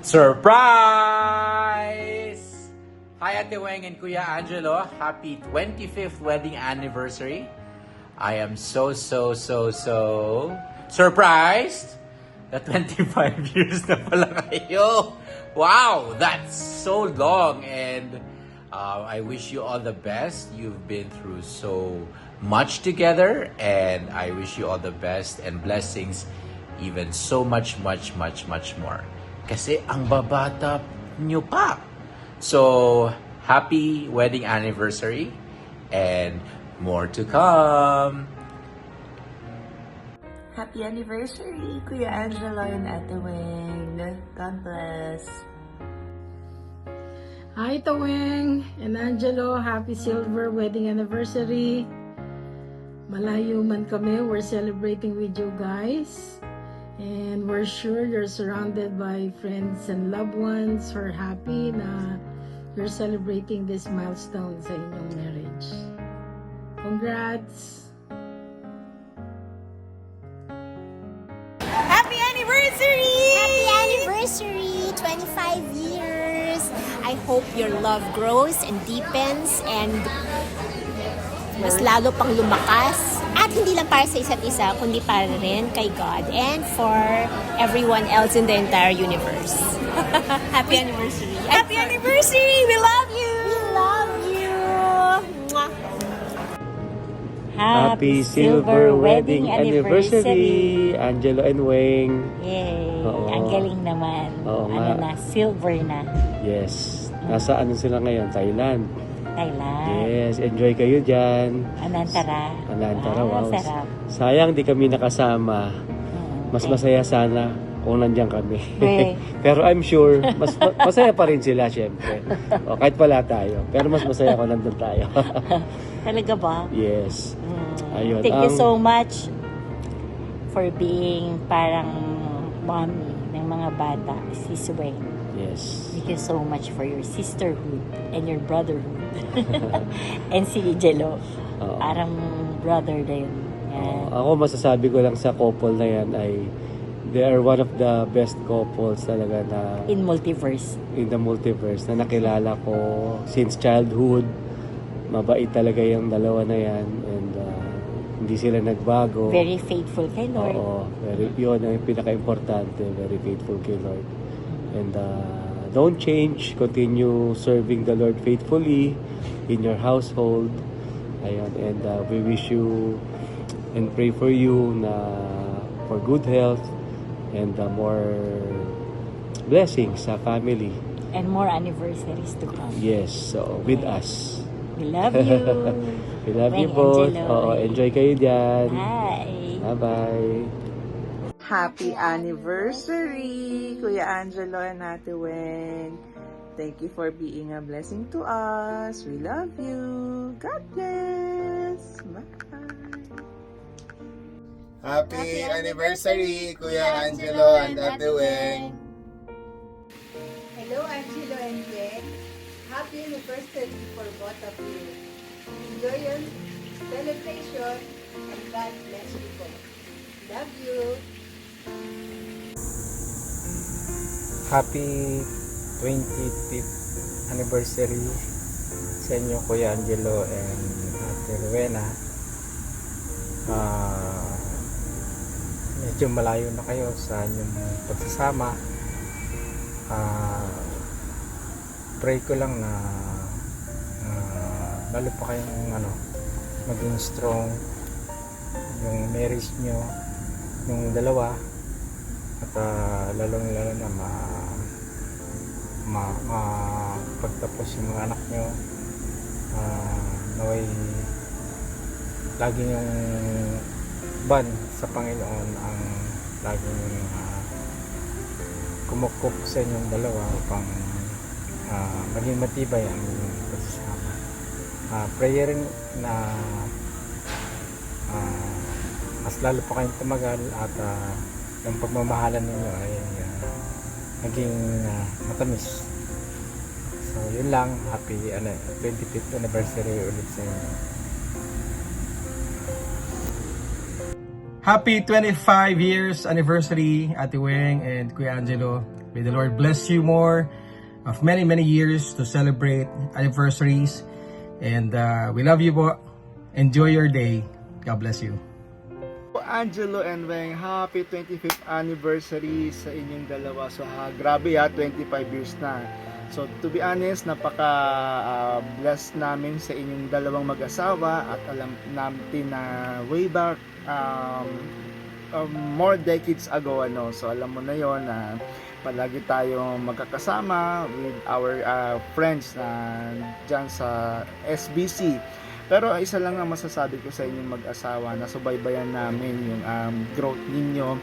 Surprise! Hi Ate Weng and Kuya Angelo. Happy 25th wedding anniversary. I am so surprised that 25 years na pala kayo. Wow, that's so long, and I wish you all the best. You've been through so much together, and I wish you all the best and blessings, even so much more. Kasi ang babata nyo pa. So, happy wedding anniversary and more to come. Happy anniversary, Kuya Angelo and Ate Weng. God bless. Hi, Taweng and Angelo. Happy silver wedding anniversary. Malayo man kami, we're celebrating with you guys. And we're sure you're surrounded by friends and loved ones who are happy na you're celebrating this milestone sa inyong marriage. Congrats! Happy anniversary! Happy anniversary! 25 years! I hope your love grows and deepens and mas lalo pang lumakas. At hindi lang para sa isa't isa, kundi para rin kay God and for everyone else in the entire universe. Happy anniversary! Happy anniversary! We love you! We love you! Mwah. Happy silver wedding anniversary, Angelo and Weng. Yay! Oo. Ang galing naman. Oo Ano nga. na, silver na. Yes. Nasa ano sila ngayon? Thailand. Thailand. Yes. Enjoy kayo dyan. Anantara. Anantara, wow. Sarap. Sayang di kami nakasama. Mas masaya sana kung nandiyan kami. Okay. Pero I'm sure, masaya pa rin sila syempre. O, kahit wala tayo. Pero mas masaya kung nandun tayo. Talaga ba? Yes. Ayun. Thank you so much for being parang mommy ng mga bata, Sis Weng. Yes. Thank you so much for your sisterhood and your brotherhood. And si Jello, Oo. parang brother din. Yan. Ako masasabi ko lang sa couple na yan ay they are one of the best couples talaga na In multiverse. in the multiverse na nakilala ko since childhood. Mabait talaga yung dalawa na yan and hindi sila nagbago. Very faithful kay Lord. Oo, yun ang pinaka-importante, very faithful kay Lord. And don't change, continue serving the Lord faithfully in your household. Ayun, and we wish you and pray for you na for good health and more blessings sa family. And more anniversaries to come. Yes, so with us. We love you. We love you Weng, both. Angelo. Oo, enjoy kayo dyan. Bye. Bye-bye. Happy anniversary, Kuya Angelo and Ate Weng. Thank you for being a blessing to us. We love you. God bless. Bye. Happy anniversary, Kuya Angelo and Ate Weng. Hello, Angelo and Jen. Happy anniversary for both of you. Enjoy your celebration and God bless you both. Love you. Happy 25th anniversary sa inyo, Kuya Angelo and Ate Rowena. Medyo malayo na kayo sa inyong pagsasama. Pray ko lang na lalo pa kayong maging strong yung marriage nyo, yung dalawa, at lalong lalo na pagtapos yung mga anak nyo, naway lagi yung ban sa Panginoon ang lagi yung kumukup sa inyong dalawa upang maging matibay ang inyong pagsasama. Prayer na mas lalo pa kayong tumagal at yung pagmamahalan ninyo ay naging matamis. So yun lang, happy 25th anniversary ulit sa inyo. Happy 25 years anniversary, Ate Weng and Kuya Angelo. May the Lord bless you more of many, many years to celebrate anniversaries. And we love you po. Enjoy your day. God bless you. Angelo and Weng, happy 25th anniversary sa inyong dalawa. So grabe 25 years na. So to be honest, napaka blessed namin sa inyong dalawang mag-asawa at alam natin na way back more decades ago so alam mo na yon na palagi tayong magkakasama with our friends na dyan sa SBC. Pero isa lang ang masasabi ko sa inyong mag-asawa, nasubaybayan namin yung growth ninyo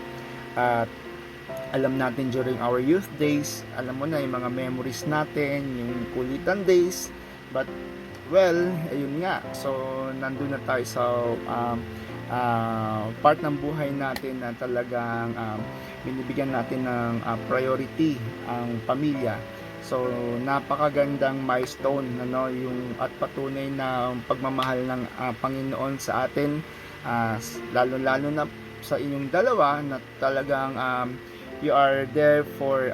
at alam natin during our youth days, alam mo na yung mga memories natin, yung kulitan days, but well, ayun nga, so nandun na tayo sa part ng buhay natin na talagang binibigyan natin ng priority ang pamilya. So napakagandang milestone yung at patunay na pagmamahal ng Panginoon sa atin, lalo-lalo na sa inyong dalawa na talagang you are there for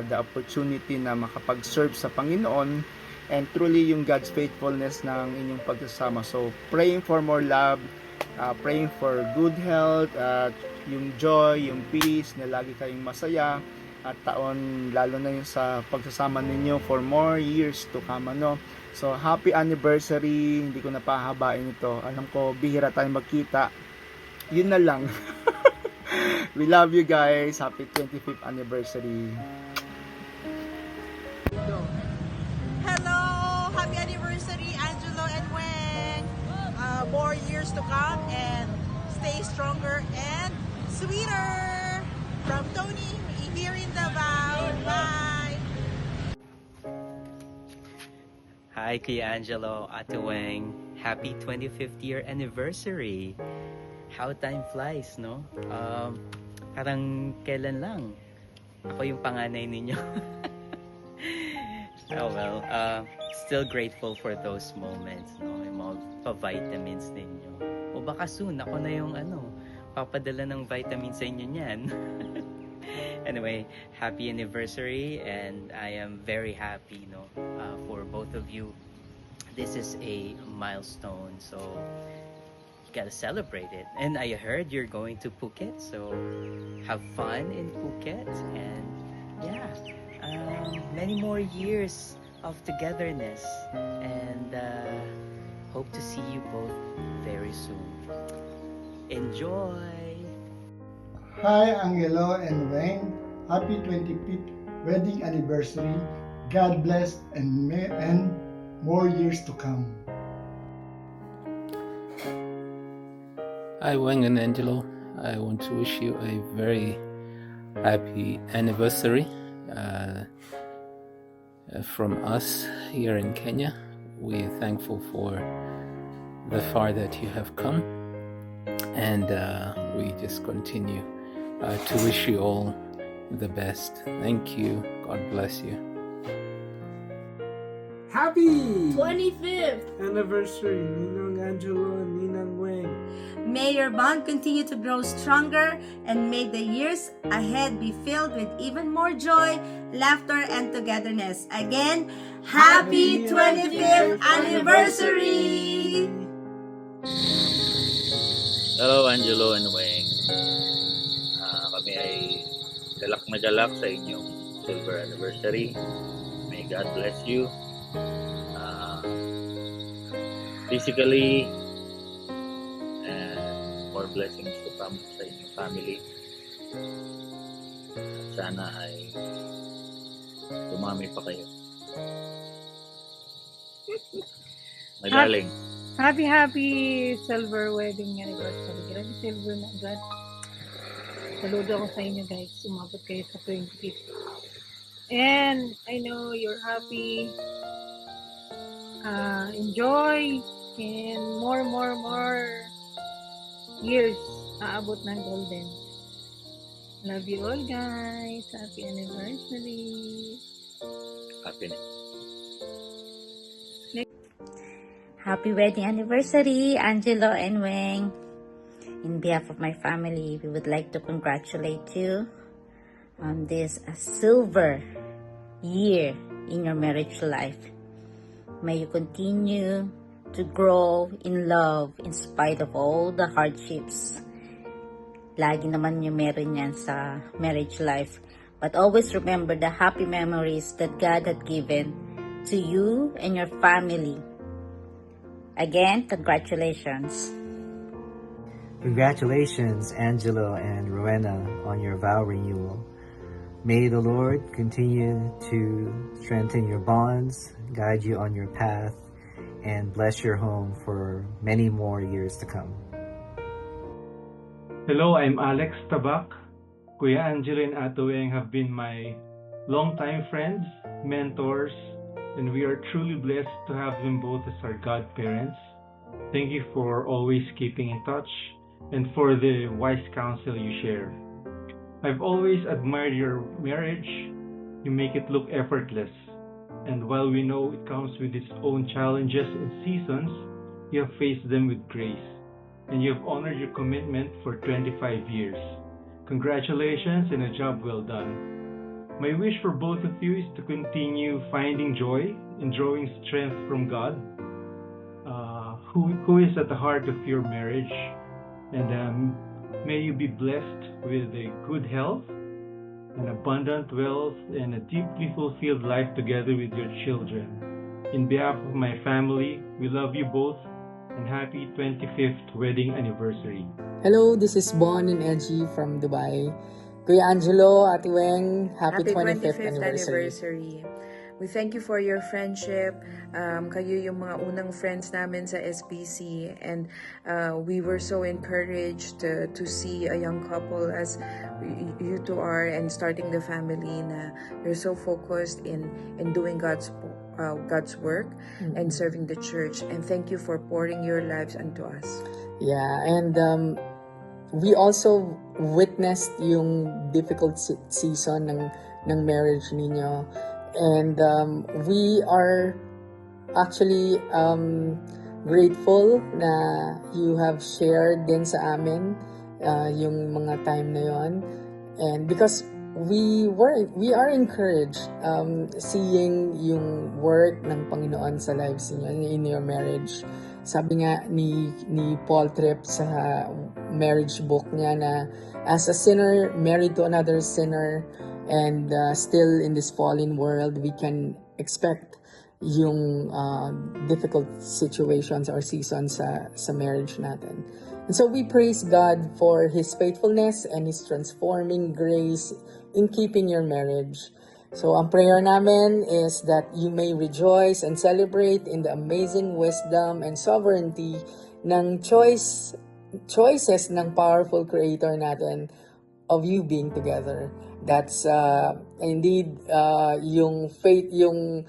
the opportunity na makapag-serve sa Panginoon and truly yung God's faithfulness ng inyong pagsasama. So praying for more love, praying for good health, yung joy, yung peace, na lagi kayong masaya at taon, lalo na yung sa pagsasama ninyo for more years to come. So happy anniversary, hindi ko na pahabain ito, alam ko bihira tayong magkita, yun na lang. We love you guys, happy 25th anniversary. Hello, happy anniversary Angelo and Weng. More years to come and stay stronger and sweeter. From Tony here in Davao. Bye. Hi, Kuya Angelo, Ate Weng. Happy 25th year anniversary. How time flies, no? Parang kailan lang. Ako yung panganay ninyo. Oh well, still grateful for those moments, no? Yung mga pa-vitamins ninyo. O baka soon, ako na yung papadala ng vitamins sa inyo niyan. Anyway, happy anniversary, and I am very happy, for both of you. This is a milestone, so you gotta celebrate it. And I heard you're going to Phuket, so have fun in Phuket, and yeah, many more years of togetherness, and hope to see you both very soon. Enjoy! Hi, Angelo and Weng. Happy 25th wedding anniversary. God bless and more years to come. Hi, Weng and Angelo. I want to wish you a very happy anniversary from us here in Kenya. We're thankful for the far that you have come, and we just continue to wish you all the best. Thank you. God bless you. Happy 25th anniversary, Ninong Angelo and Ninang Weng. May your bond continue to grow stronger, and may the years ahead be filled with even more joy, laughter, and togetherness. Again, happy 25th anniversary! Hello, Angelo and Weng. Kami ay galak na galak sa inyong silver anniversary. May God bless you. Physically, and more blessings to come sa inyong family. Sana ay dumami pa kayo. My darling. Happy silver wedding anniversary. Grabe silver na agad. Saludo ako sa inyo guys. Umabot kayo sa 25th. And I know you're happy. Enjoy. And more years. Aabot ng golden. Love you all guys. Happy anniversary. Happy. Happy wedding anniversary, Angelo and Weng. In behalf of my family, we would like to congratulate you on this silver year in your marriage life. May you continue to grow in love in spite of all the hardships. Lagi naman yung meron yan sa marriage life. But always remember the happy memories that God had given to you and your family. Again, congratulations. Congratulations, Angelo and Rowena, on your vow renewal. May the Lord continue to strengthen your bonds, guide you on your path, and bless your home for many more years to come. Hello, I'm Alex Tabak. Kuya Angelo and Ate Weng have been my longtime friends, mentors, and we are truly blessed to have them both as our godparents. Thank you for always keeping in touch and for the wise counsel you share. I've always admired your marriage. You make it look effortless. And while we know it comes with its own challenges and seasons, you have faced them with grace. And you have honored your commitment for 25 years. Congratulations and a job well done. My wish for both of you is to continue finding joy and drawing strength from God, who is at the heart of your marriage. And may you be blessed with a good health, an abundant wealth, and a deeply fulfilled life together with your children. In behalf of my family, we love you both and happy 25th wedding anniversary. Hello, this is Bon and Edgy from Dubai. Kuya Angelo, Ate Weng, happy 25th anniversary. We thank you for your friendship. Kayo yung mga unang friends namin sa SBC, and we were so encouraged to see a young couple as you two are, and starting the family na you're so focused in doing God's work and serving the church. And thank you for pouring your lives unto us. Yeah, and we also witnessed yung difficult season ng marriage ninyo. And we are actually grateful na you have shared din sa amin yung mga time na yon. And because we are encouraged seeing yung work ng Panginoon sa lives niyo in your marriage. Sabi nga ni Paul Tripp sa marriage book niya na as a sinner married to another sinner, and still in this fallen world, we can expect yung difficult situations or seasons sa marriage natin. And so we praise God for His faithfulness and His transforming grace in keeping your marriage. So ang prayer namin is that you may rejoice and celebrate in the amazing wisdom and sovereignty ng choices ng powerful Creator natin of you being together. That's indeed yung faith, yung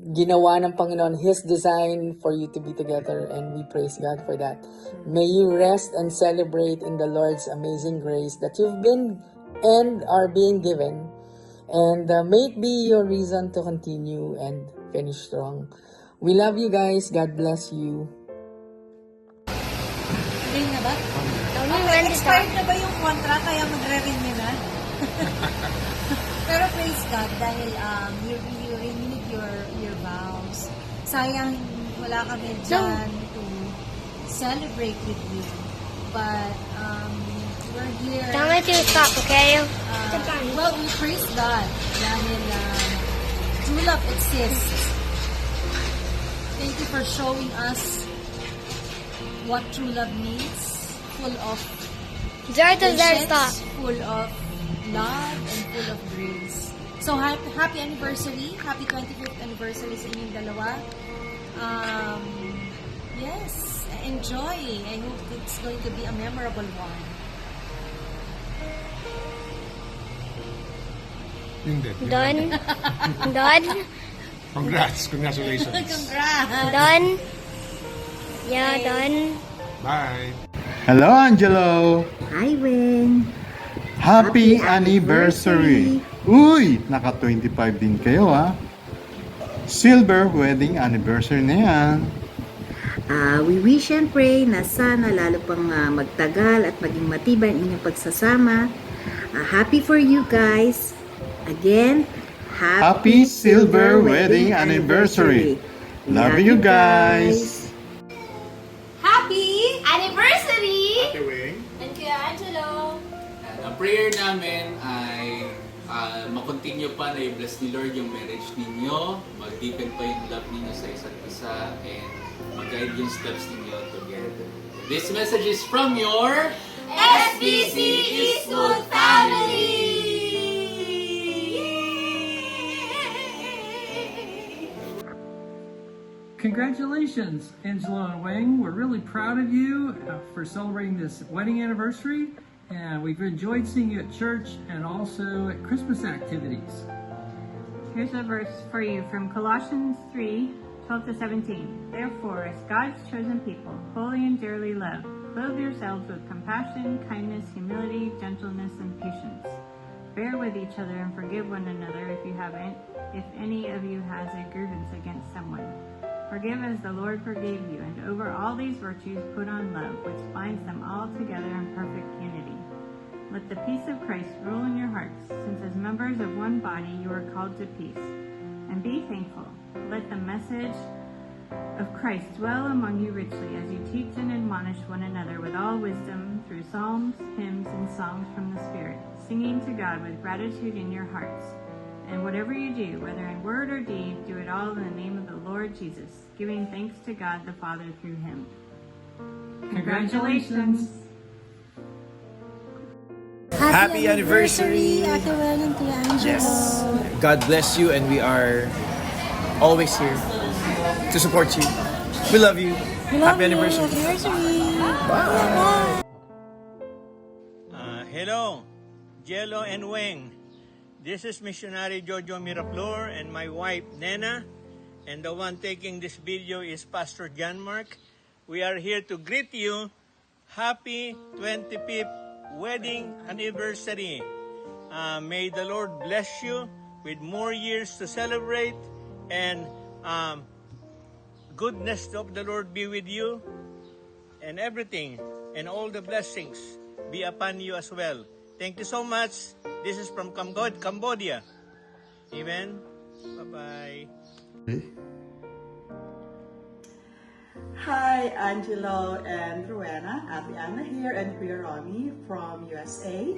ginawa ng Panginoon, His design for you to be together, and we praise God for that. May you rest and celebrate in the Lord's amazing grace that you've been and are being given, and may it be your reason to continue and finish strong. We love you guys. God bless you. Renew na ba? Expired na ba yung contract kaya magre-renew na? Pero praise God dahil you renewed your vows. Sayang wala kami dyan to celebrate with you. But we're here. Don't let you stop, okay? Well, we praise God dahil true love exists. Thank you for showing us what true love means. Full of patience, full of love, and full of grace. So, happy anniversary. Happy 25th anniversary sa inyong dalawa. Yes, enjoy. I hope it's going to be a memorable one. Done? Done? Congratulations. Congrats. Done? Yeah, done. Bye. Hello, Angelo. Hi, Weng. Happy anniversary. Uy, naka 25 din kayo ha. Silver wedding anniversary na yan. We wish and pray na sana lalo pang magtagal at maging matibay ang inyong pagsasama. Happy for you guys. Again, Happy Silver Wedding Anniversary. Love you guys. Happy anniversary! Ate Weng. And Kuya Angelo. And ang prayer namin ay makontinue pa na i-bless ni Lord yung marriage ninyo, mag-deepen pa yung love ninyo sa isa't isa, and mag-guide yung steps ninyo together. This message is from your SBC Eastwood family! Congratulations, Angelo and Wang. We're really proud of you for celebrating this wedding anniversary, and we've enjoyed seeing you at church and also at Christmas activities. Here's a verse for you from Colossians 3:12 to 17. Therefore, as God's chosen people, holy and dearly loved, clothe yourselves with compassion, kindness, humility, gentleness, and patience. Bear with each other and forgive one another if any of you has a grievance against someone. Forgive as the Lord forgave you, and over all these virtues put on love, which binds them all together in perfect unity. Let the peace of Christ rule in your hearts, since as members of one body you are called to peace. And be thankful. Let the message of Christ dwell among you richly as you teach and admonish one another with all wisdom through psalms, hymns, and songs from the Spirit, singing to God with gratitude in your hearts. And whatever you do, whether in word or deed, do it all in the name of the Lord Jesus, giving thanks to God the Father through him. Congratulations! Happy anniversary, Ate Wen and Kuya Angelo. Yes. God bless you, and we are always here to support you. We love you. Happy anniversary. Bye. Hello, Jello and Weng. This is missionary Jojo Miraflor and my wife Nena, and the one taking this video is Pastor John Mark. We are here to greet you. Happy 25th wedding anniversary. May the Lord bless you with more years to celebrate, and goodness of the Lord be with you, and everything and all the blessings be upon you as well. Thank you so much. This is from Cambodia. Amen. Bye-bye. Hi, Angelo and Rowena. Ate Anna here and Kuya Romy from USA.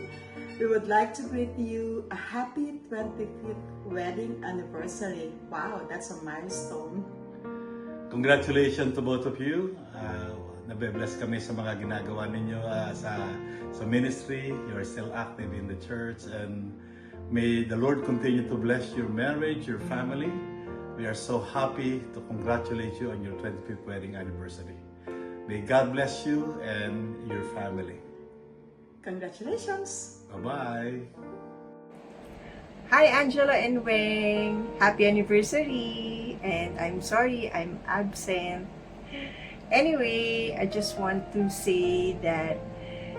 We would like to greet you a happy 25th wedding anniversary. Wow, that's a milestone. Congratulations to both of you. Nabe-bless kami sa mga ginagawa ninyo sa ministry. You are still active in the church, and may the Lord continue to bless your marriage, your family. We are so happy to congratulate you on your 25th wedding anniversary. May God bless you and your family. Congratulations! Bye-bye! Hi, Angela and Weng. Happy anniversary. And I'm sorry I'm absent. Anyway, I just want to say that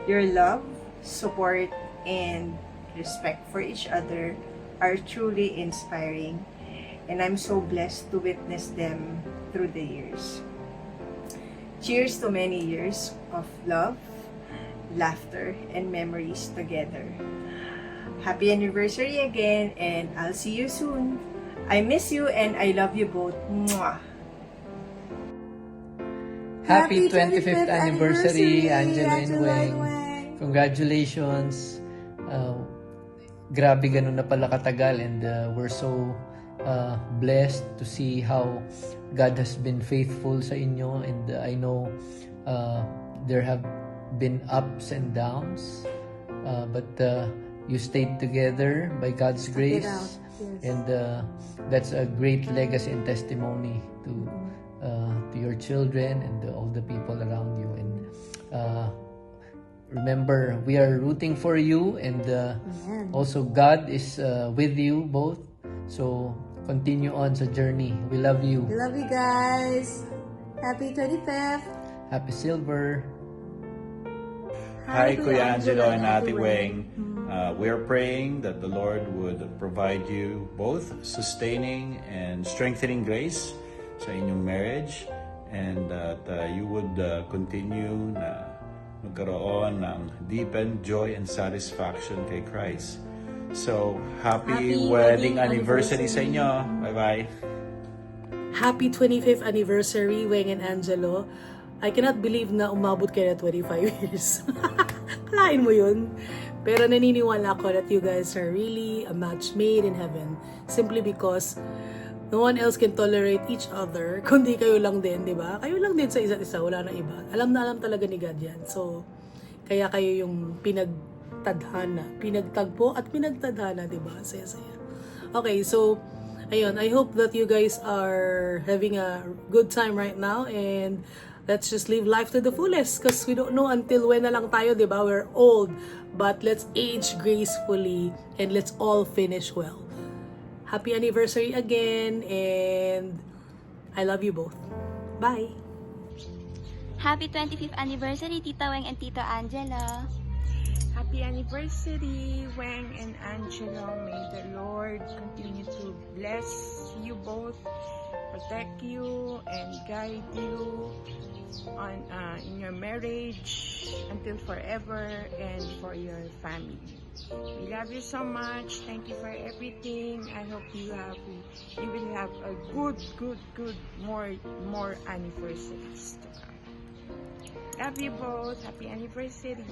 your love, support, and respect for each other are truly inspiring. And I'm so blessed to witness them through the years. Cheers to many years of love, laughter, and memories together. Happy anniversary again, and I'll see you soon. I miss you and I love you both. Mwah! Happy 25th anniversary, Angelo and Weng. Congratulations. Grabe ganun na pala katagal, and we're so blessed to see how God has been faithful sa inyo, and I know there have been ups and downs, but you stayed together by God's grace, yes. And that's a great legacy and testimony to your children and all the people around you. And remember, we are rooting for you, and also God is with you both. So continue on sa journey. We love you. We love you guys. Happy 25th. Happy Silver. Hi, Kuya Angelo and Ate Weng. We are praying that the Lord would provide you both sustaining and strengthening grace sa inyong marriage, and that you would continue na magkaroon ng deepened joy and satisfaction kay Christ. So, happy wedding anniversary sa inyo. Bye-bye. Happy 25th anniversary, Weng and Angelo. I cannot believe na umabot kayo na 25 years. Kalain mo yun. Pero naniniwala ako that you guys are really a match made in heaven. Simply because no one else can tolerate each other kundi kayo lang din, di ba? Kayo lang din sa isa't isa, wala na iba. Alam na alam talaga ni God yan. So, kaya kayo yung pinagtagpo at pinagtadhana, di ba? Saya-saya. Okay, so ayun, I hope that you guys are having a good time right now, and let's just live life to the fullest because we don't know until when na lang tayo, di ba? We're old, but let's age gracefully and let's all finish well. Happy anniversary again, and I love you both. Bye! Happy 25th anniversary, Tita Weng and Tito Angelo. Happy anniversary, Weng and Angelo. May the Lord continue to bless you both, protect you, and guide you on in your marriage until forever and for your family. We love you so much. Thank you for everything. I hope you will have a good more anniversaries to come. Love you both. Happy anniversary.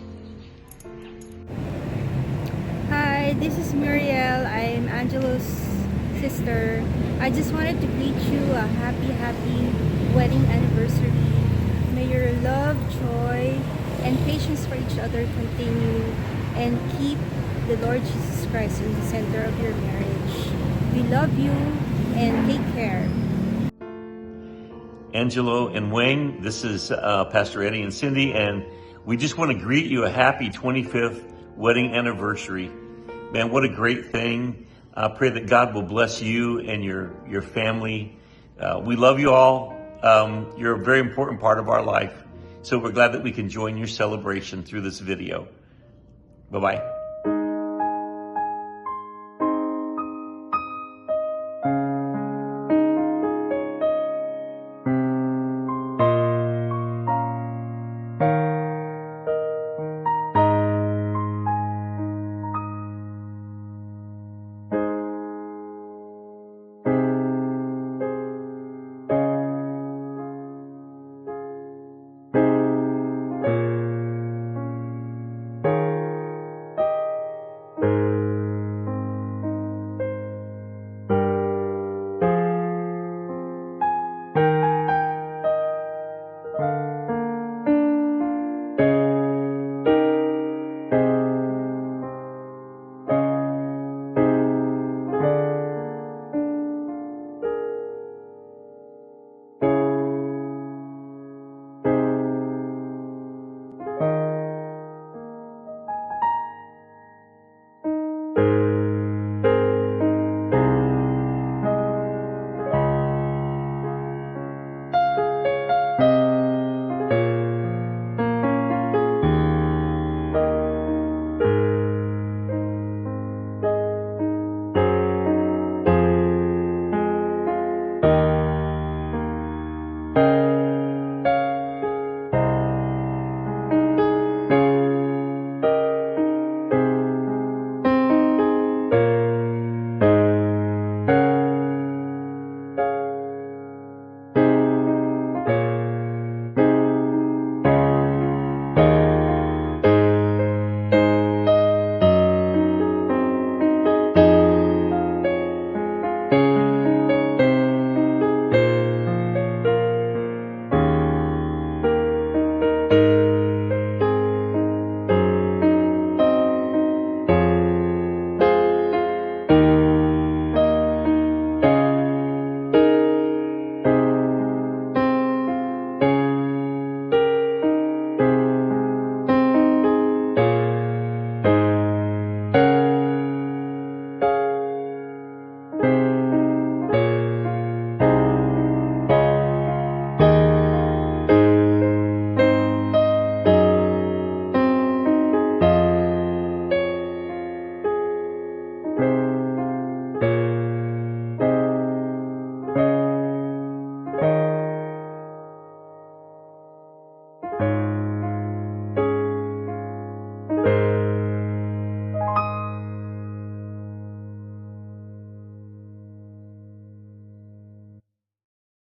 Hi, this is Muriel. I'm Angelo's sister. I just wanted to greet you a happy wedding anniversary. May your love, joy, and patience for each other continue, and keep the Lord Jesus Christ in the center of your marriage. We love you and take care. Angelo and Weng, this is Pastor Eddie and Cindy, and we just want to greet you a happy 25th wedding anniversary. Man, what a great thing. I pray that God will bless you and your family. We love you all. You're a very important part of our life. So we're glad that we can join your celebration through this video. Bye-bye.